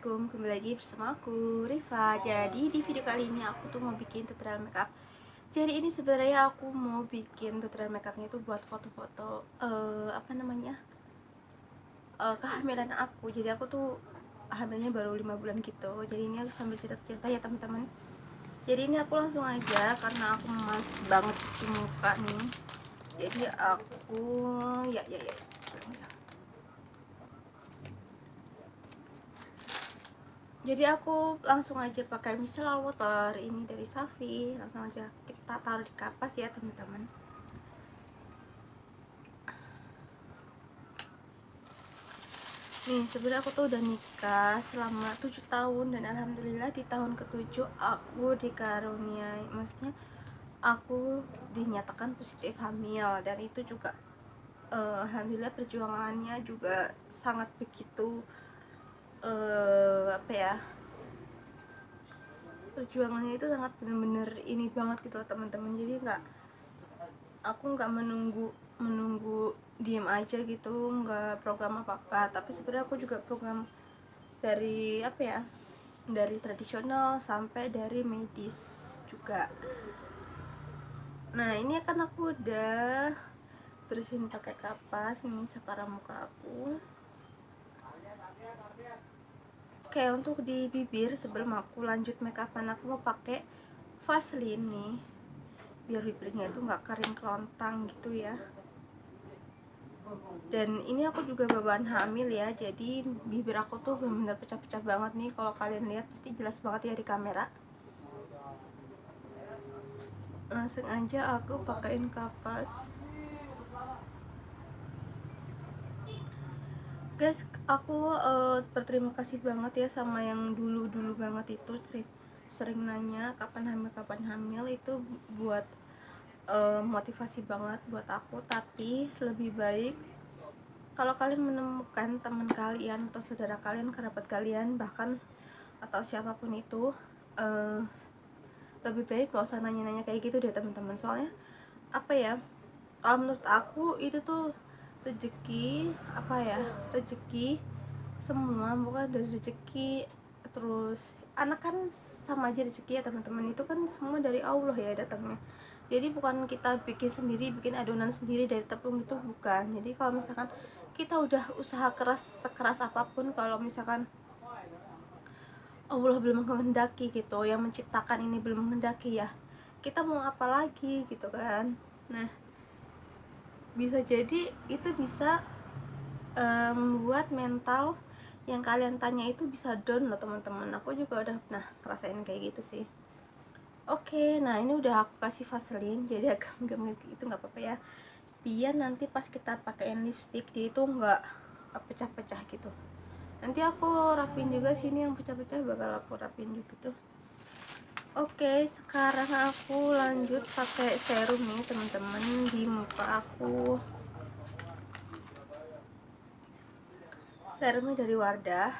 Assalamualaikum, kembali lagi bersama aku Rifa. Jadi di video kali ini aku tuh mau bikin tutorial makeup. Jadi ini sebenarnya aku mau bikin tutorial makeupnya itu buat foto-foto kehamilan aku. Jadi aku tuh hamilnya baru 5 bulan gitu. Jadi ini aku sambil cerita-cerita ya teman-teman. Jadi ini aku langsung aja karena aku malas banget cuci muka nih. Jadi aku ya. Jadi aku langsung aja pakai micellar water ini dari Safi, langsung aja kita taruh di kapas ya teman-teman. Nih sebenarnya aku tuh udah nikah selama 7 tahun dan alhamdulillah di tahun ke-7 aku dikaruniai, maksudnya aku dinyatakan positif hamil, dan itu juga alhamdulillah perjuangannya juga sangat begitu perjuangannya itu sangat bener-bener ini banget gitu teman-teman. Jadi aku nggak menunggu diem aja gitu, nggak program apa-apa, tapi sebenarnya aku juga program dari dari tradisional sampai dari medis juga. Nah ini kan aku udah bersihin pakai kapas nih sekarang muka aku. Oke, untuk di bibir sebelum aku lanjut makeupan aku mau pakai Vaseline nih biar bibirnya itu nggak kering kelontang gitu ya. Dan ini aku juga bawaan hamil ya, jadi bibir aku tuh benar-benar pecah-pecah banget nih. Kalau kalian lihat pasti jelas banget ya di kamera. Langsung aja aku pakein kapas. Guys, aku berterima kasih banget ya sama yang dulu banget itu sering nanya kapan hamil itu buat motivasi banget buat aku. Tapi lebih baik kalau kalian menemukan teman kalian atau saudara kalian, kerabat kalian, bahkan atau siapapun itu, lebih baik gak usah nanya-nanya kayak gitu deh teman-teman. Soalnya kalau menurut aku itu tuh rezeki rezeki semua, bukan dari rezeki. Terus anak kan sama aja rezeki ya teman-teman, itu kan semua dari Allah ya datangnya. Jadi bukan kita bikin sendiri, bikin adonan sendiri dari tepung, itu bukan. Jadi kalau misalkan kita udah usaha keras sekeras apapun, kalau misalkan Allah belum menghendaki gitu, yang menciptakan ini belum menghendaki, ya kita mau apa lagi gitu kan. Nah bisa jadi itu bisa membuat mental yang kalian tanya itu bisa down loh teman-teman. Aku juga udah pernah ngerasain kayak gitu sih. Oke, nah ini udah aku kasih Vaseline, jadi agak enggak itu nggak apa-apa ya, biar nanti pas kita pakein lipstick dia itu nggak pecah-pecah gitu. Nanti aku rapin juga sini yang pecah-pecah, bakal aku rapin juga tuh. Oke, sekarang aku lanjut pakai serum nih teman-teman di muka aku. Serumnya dari Wardah.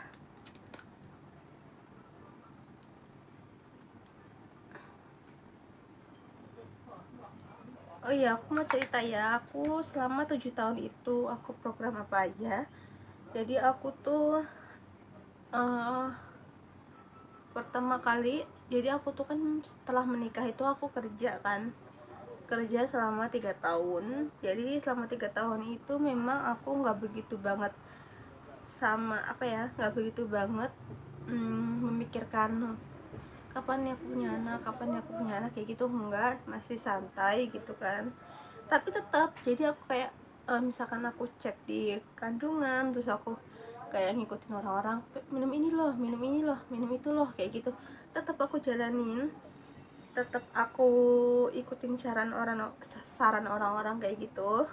Oh iya, aku mau cerita ya, aku selama 7 tahun itu aku program apa aja. Jadi aku tuh pertama kali, jadi aku tuh kan setelah menikah itu aku kerja selama 3 tahun. Jadi selama 3 tahun itu memang aku nggak begitu banget nggak begitu banget memikirkan kapan ya aku punya anak kayak gitu, enggak, masih santai gitu kan. Tapi tetap jadi aku kayak misalkan aku cek di kandungan, terus aku kayak ngikutin orang-orang, minum ini loh, minum itu loh, kayak gitu. Tetap aku jalanin, tetap aku ikutin saran orang-orang kayak gitu.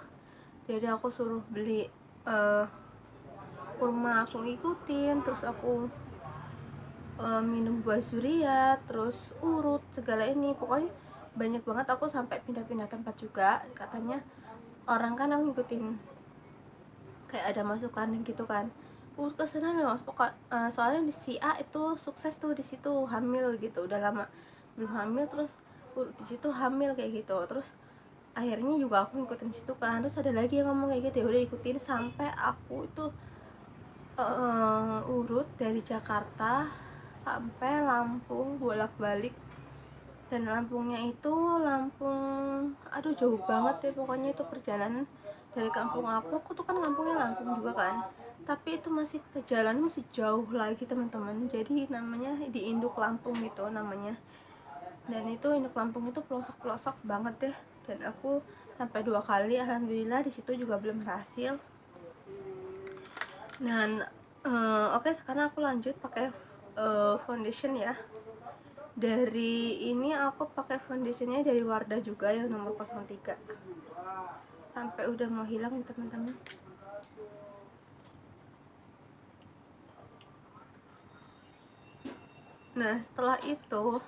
Jadi aku suruh beli kurma, aku ngikutin. Terus aku minum buah zuriat, terus urut, segala ini, pokoknya banyak banget. Aku sampai pindah-pindah tempat juga, katanya orang kan aku ngikutin, kayak ada masukan gitu kan, kesana loh pokok. Soalnya di si A itu sukses tuh di situ, hamil gitu, udah lama belum hamil, terus di situ hamil kayak gitu. Terus akhirnya juga aku ngikutin situ kan. Terus ada lagi yang ngomong kayak gitu, ya udah ikutin sampai aku itu urut dari Jakarta sampai Lampung bolak-balik. Dan Lampungnya itu Lampung, aduh jauh banget ya pokoknya. Itu perjalanan dari kampung aku tuh kan kampungnya Lampung juga kan, tapi itu masih perjalanan masih jauh lagi teman-teman. Jadi namanya di Induk Lampung gitu namanya. Dan itu Induk Lampung itu pelosok-pelosok banget deh. Dan aku sampai 2 kali, alhamdulillah di situ juga belum berhasil. Dan oke, sekarang aku lanjut pakai foundation ya. Dari ini aku pakai foundationnya dari Wardah juga yang nomor 03, sampai udah mau hilang nih teman-teman. Nah setelah itu,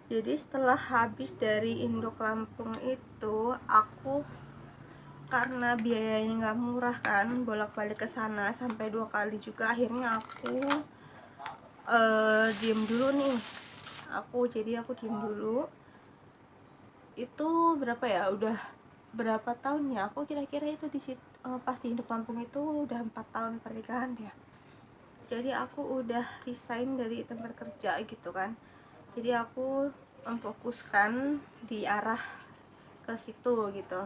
jadi setelah habis dari Induk Lampung itu, aku karena biayanya nggak murah kan, bolak-balik ke sana sampai 2 kali juga, akhirnya aku diem dulu nih. Jadi aku diem dulu. Itu berapa ya, udah berapa tahun ya, aku kira-kira itu di situ pas di Induk Lampung itu udah 4 tahun pernikahan ya. Jadi aku udah resign dari tempat kerja gitu kan. Jadi aku memfokuskan di arah ke situ gitu,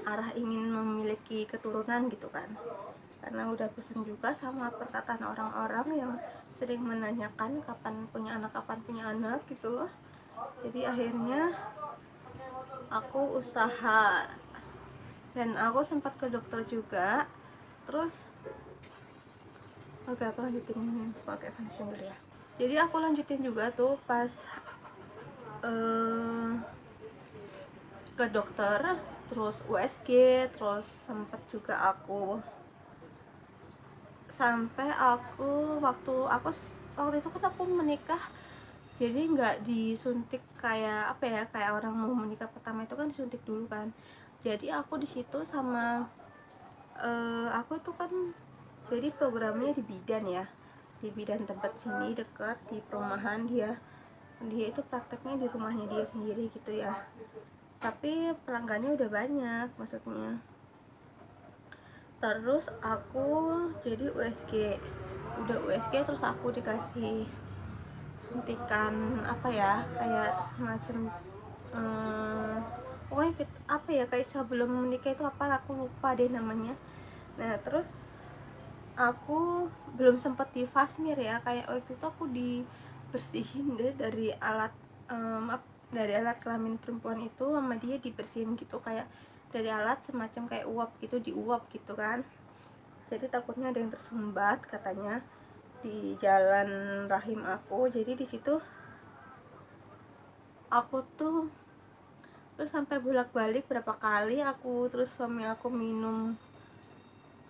arah ingin memiliki keturunan gitu kan. Karena udah pesen juga sama perkataan orang-orang yang sering menanyakan kapan punya anak gitu. Jadi akhirnya aku usaha, dan aku sempat ke dokter juga. Terus oke, aku lanjutin pakai foundation dulu ya. Jadi aku lanjutin juga tuh pas ke dokter, terus USG, terus sempet juga aku sampai waktu itu kan aku menikah, jadi nggak disuntik kayak apa ya, kayak orang mau menikah pertama itu kan disuntik dulu kan. Jadi aku di situ sama aku tuh kan jadi programnya di bidan ya, di bidan tempat sini dekat di perumahan. Dia itu prakteknya di rumahnya dia sendiri gitu ya, tapi pelanggannya udah banyak maksudnya. Terus aku jadi USG, udah USG terus aku dikasih suntikan apa ya, kayak semacam pokoknya apa ya, kayak sebelum menikah itu apa, aku lupa deh namanya. Nah terus aku belum sempet di Fasmir ya, kayak waktu itu aku dibersihin deh dari alat dari alat kelamin perempuan itu sama dia, dibersihin gitu kayak dari alat semacam kayak uap gitu, diuap gitu kan. Jadi takutnya ada yang tersumbat katanya di jalan rahim aku. Jadi di situ aku tuh terus sampai bolak-balik berapa kali aku, terus suami aku minum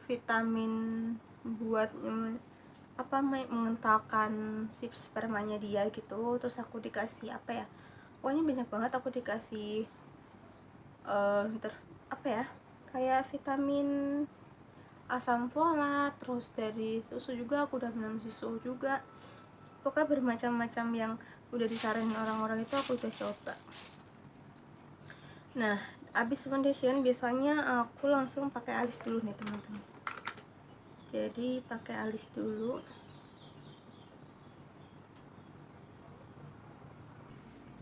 vitamin buat mengentalkan si spermanya dia gitu. Terus aku dikasih apa ya, pokoknya banyak banget aku dikasih apa ya, kayak vitamin, asam folat, terus dari susu juga aku udah minum susu juga. Pokoknya bermacam-macam yang udah disaranin orang-orang itu aku udah coba. Nah abis foundation biasanya aku langsung pakai alis dulu nih teman-teman. Jadi pakai alis dulu.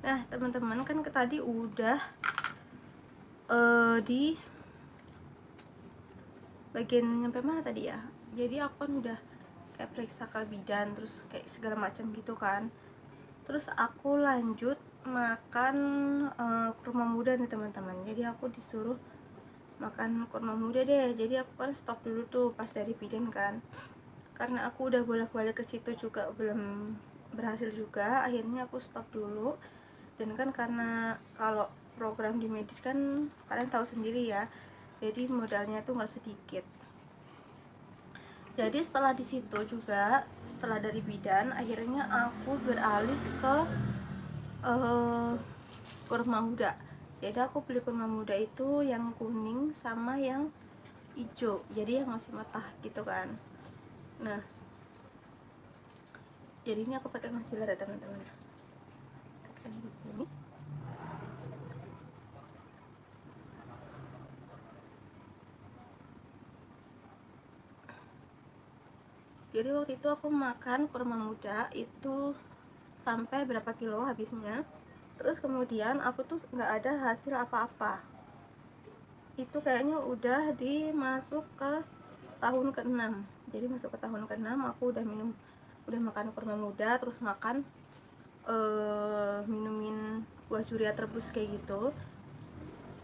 Nah teman-teman kan tadi udah di bagian nyampe mana tadi ya, jadi aku kan udah kayak periksa ke bidan terus kayak segala macam gitu kan. Terus aku lanjut makan kurma muda nih teman-teman. Jadi aku disuruh makan kurma muda deh. Jadi aku kan stop dulu tuh pas dari bidan kan, karena aku udah bolak-balik ke situ juga belum berhasil juga, akhirnya aku stop dulu. Dan kan karena kalau program di medis kan kalian tahu sendiri ya, jadi modalnya tuh nggak sedikit. Jadi setelah di situ juga, setelah dari bidan, akhirnya aku beralih ke kurma muda. Jadi aku beli kurma muda itu yang kuning sama yang hijau, jadi yang masih mentah gitu kan. Nah jadi ini aku pakai concealer ya teman-teman. Di sini Jadi waktu itu aku makan kurma muda itu sampai berapa kilo habisnya. Terus kemudian aku tuh nggak ada hasil apa-apa. Itu kayaknya udah dimasuk ke tahun ke-6. Jadi masuk ke tahun ke-6 aku udah makan kurma muda, terus makan minumin buah surya rebus kayak gitu.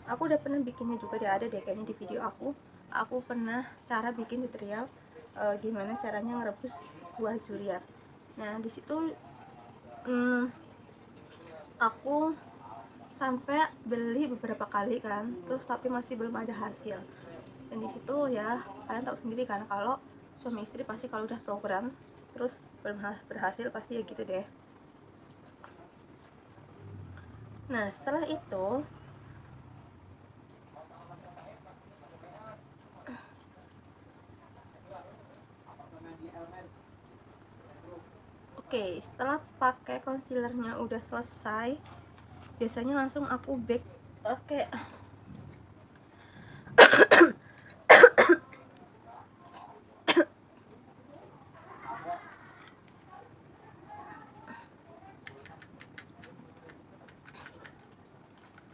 Aku udah pernah bikinnya juga, dia ada deh kayaknya di video aku pernah cara bikin tutorial gimana caranya ngerebus buah durian. Nah di situ aku sampai beli beberapa kali kan, terus tapi masih belum ada hasil. Dan di situ ya kalian tahu sendiri kan, kalau suami istri pasti kalau udah program terus belum berhasil pasti ya gitu deh. Nah setelah itu setelah pakai concealernya udah selesai, biasanya langsung aku bake.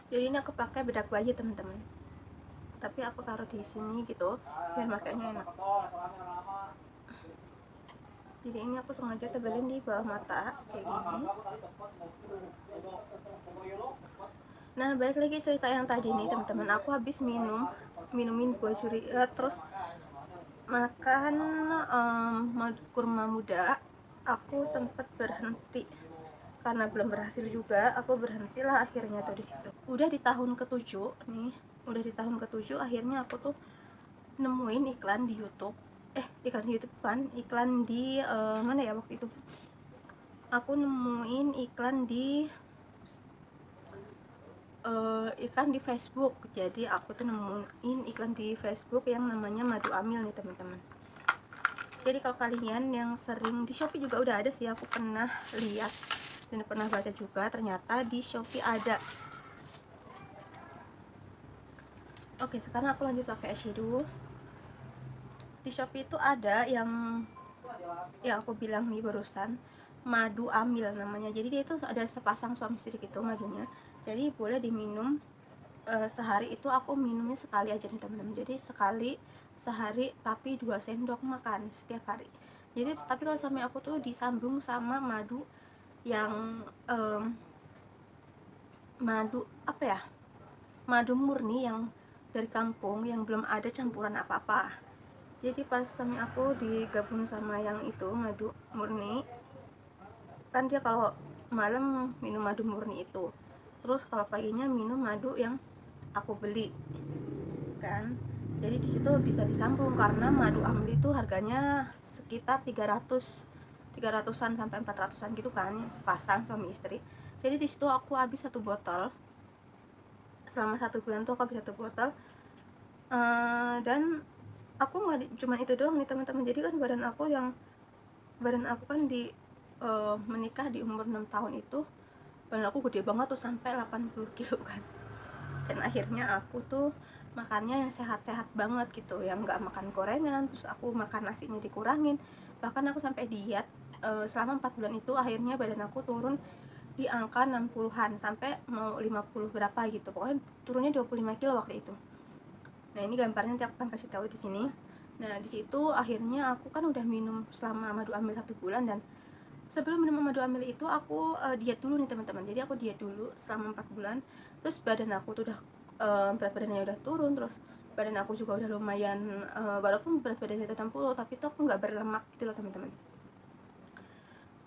Jadi ini aku pakai bedak bayi teman-teman, tapi aku taruh di sini gitu biar makainya enak. Jadi ini aku sengaja tebelin di bawah mata kayak gini. Nah balik lagi cerita yang tadi nih teman-teman, aku habis minumin buah curi, terus makan kurma muda. Aku sempat berhenti karena belum berhasil juga, aku berhentilah akhirnya tuh di situ. Udah di tahun ke-7 nih, akhirnya aku tuh nemuin iklan di YouTube. Iklan di mana ya waktu itu? Aku nemuin iklan di Facebook. Jadi aku tuh nemuin iklan di Facebook yang namanya madu amil nih teman-teman. Jadi kalau kalian yang sering di Shopee juga udah ada sih, aku pernah lihat dan pernah baca juga, ternyata di Shopee ada. Oke, sekarang aku lanjut pakai eyeshadow. Di Shopee itu ada yang aku bilang nih barusan, madu amil namanya. Jadi dia itu ada sepasang suami istri gitu madunya. Jadi boleh diminum sehari itu aku minumnya sekali aja nih teman-teman. Jadi sekali sehari tapi 2 sendok makan setiap hari. Jadi tapi kalau suami aku tuh disambung sama madu yang madu apa ya? Madu murni yang dari kampung yang belum ada campuran apa-apa. Jadi pas suami aku digabung sama yang itu madu murni, kan dia kalau malam minum madu murni itu, terus kalau paginya minum madu yang aku beli kan. Jadi di situ bisa disambung karena madu amli itu harganya sekitar 300-an sampai 400-an gitu kan, sepasang suami istri. Jadi di situ aku habis 1 botol. Selama 1 bulan tuh aku habis 1 botol. Dan aku nggak cuma itu doang nih teman-teman. Jadi kan badan aku kan menikah di umur 6 tahun itu, badan aku gede banget tuh sampai 80 kilo kan. Dan akhirnya aku tuh makannya yang sehat-sehat banget gitu, yang nggak makan gorengan, terus aku makan nasinya dikurangin, bahkan aku sampai diet selama 4 bulan itu. Akhirnya badan aku turun di angka 60-an sampai mau 50 berapa gitu, pokoknya turunnya 25 kilo waktu itu. Nah ini gambarnya nanti aku akan kasih tahu di sini. Nah di situ akhirnya aku kan udah minum selama madu amil 1 bulan, dan sebelum minum madu amil itu aku diet dulu nih teman-teman. Jadi aku diet dulu selama 4 bulan. Terus badan aku tuh udah berat badannya udah turun, terus badan aku juga udah lumayan walaupun berat badannya itu 60 tapi tuh aku nggak berlemak gitu loh teman-teman.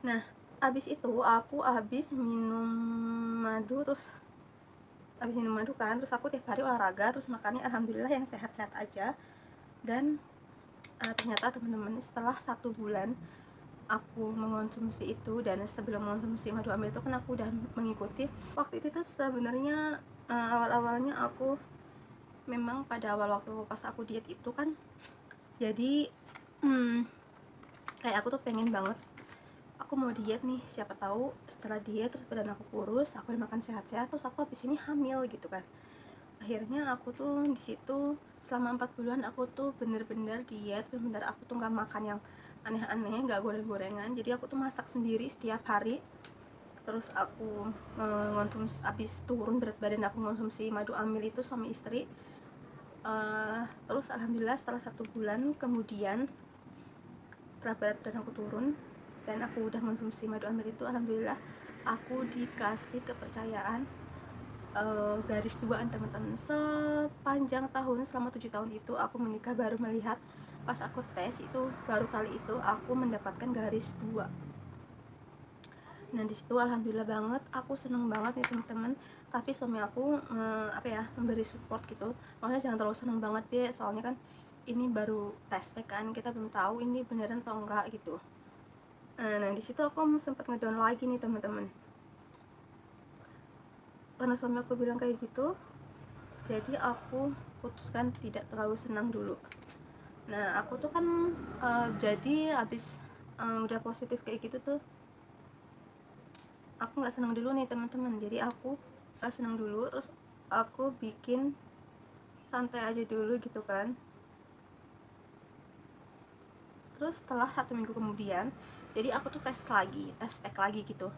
Nah abis itu aku habis minum madu, kan, terus aku tiap hari olahraga, terus makannya alhamdulillah yang sehat-sehat aja. Dan ternyata teman-teman setelah 1 bulan aku mengonsumsi itu, dan sebelum mengonsumsi madu amil itu kan aku udah mengikuti. Waktu itu tuh sebenarnya awal-awalnya aku memang pada awal waktu pas aku diet itu kan, jadi kayak aku tuh pengen banget, aku mau diet nih, siapa tahu setelah diet terus badan aku kurus, aku makan sehat-sehat, terus aku habis ini hamil gitu kan. Akhirnya aku tuh di situ selama 4 bulan aku tuh bener-bener diet, bener-bener aku tuh nggak makan yang aneh-aneh, nggak goreng-gorengan. Jadi aku tuh masak sendiri setiap hari. Terus aku ngonsumsi, abis turun berat badan aku konsumsi madu amil itu suami istri. Terus alhamdulillah setelah 1 bulan kemudian, setelah berat badan aku turun dan aku udah konsumsi madu amil itu, alhamdulillah aku dikasih kepercayaan garis 2an teman-teman. Sepanjang tahun, selama 7 tahun itu aku menikah, baru melihat pas aku tes itu, baru kali itu aku mendapatkan garis 2. Nah disitu alhamdulillah banget, aku seneng banget nih teman-teman. Tapi suami aku memberi support gitu, makanya jangan terlalu seneng banget deh, soalnya kan ini baru tes kan, kita belum tahu ini beneran atau enggak gitu. Nah disitu aku sempat ngedown lagi nih teman-teman, karena suami aku bilang kayak gitu, jadi aku putuskan tidak terlalu senang dulu. Nah aku tuh kan jadi abis udah positif kayak gitu tuh, aku nggak senang dulu nih teman-teman. Jadi aku nggak senang dulu, terus aku bikin santai aja dulu gitu kan. Terus setelah 1 minggu kemudian, jadi aku tuh tes pack lagi gitu,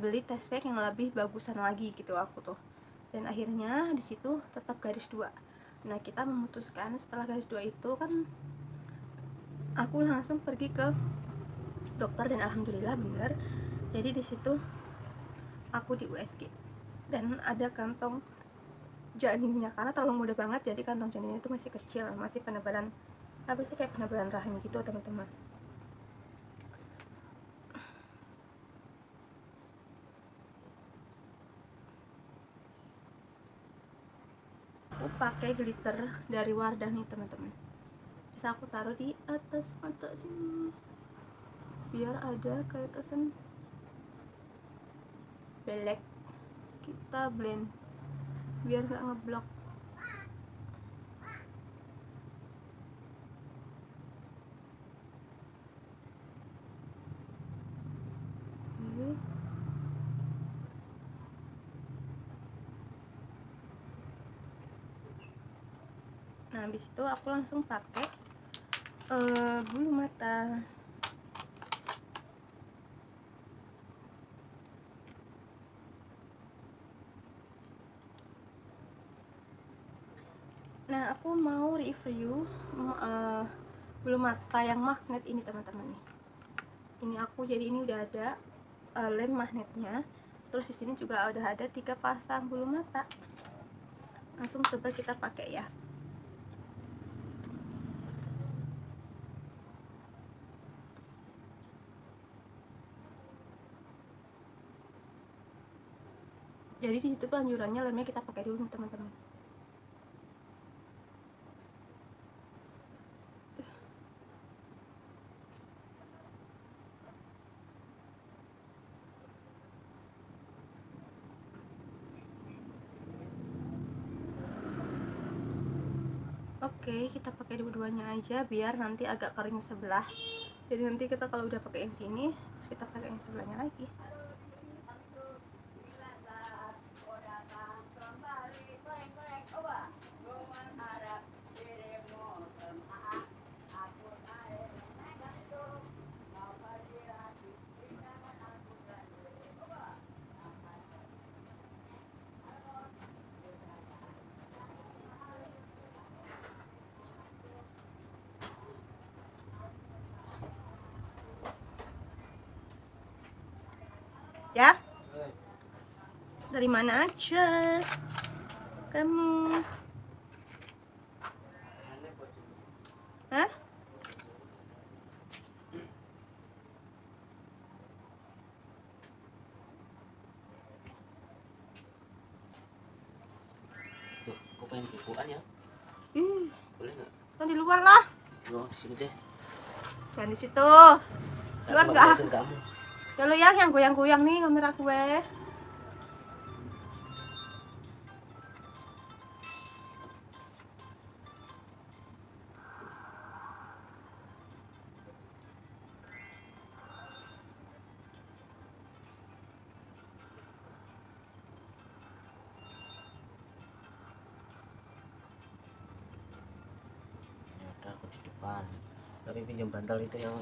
beli tes pack yang lebih bagusan lagi gitu aku tuh. Dan akhirnya di situ tetap garis 2. Nah kita memutuskan setelah garis 2 itu kan, aku langsung pergi ke dokter dan alhamdulillah bener. Jadi di situ aku di USG dan ada kantong janinnya, karena terlalu muda banget, jadi kantong janinnya itu masih kecil, masih penebalan kayak penebalan rahim gitu teman-teman. Aku pakai glitter dari Wardah nih teman-teman, bisa aku taruh di atas mata sini biar ada kayak kesan black. Kita blend biar nggak ngeblok. Nah habis itu aku langsung pakai bulu mata. Nah aku mau review bulu mata yang magnet ini teman-teman nih. Ini aku, jadi ini udah ada lem magnetnya. Terus di sini juga udah ada 3 pasang bulu mata. Langsung coba kita pakai ya. Jadi di situ anjurannya lemnya kita pakai dulu nih teman-teman. Oke, kita pakai dua-duanya aja biar nanti agak kering sebelah. Jadi nanti kita kalau udah pakai yang sini, terus kita pakai yang sebelahnya lagi. Ya? Dari mana aja kamu? Hah? Tuh, aku pengen bukuan ya. Boleh nggak? Kan di luar lah. Oh, di sini deh. Jangan di situ. Luar nggak? Kamu. Ya lu yang goyang-goyang nih kamera gue. Ya udah, aku di depan. Tapi pinjam bantal itu yang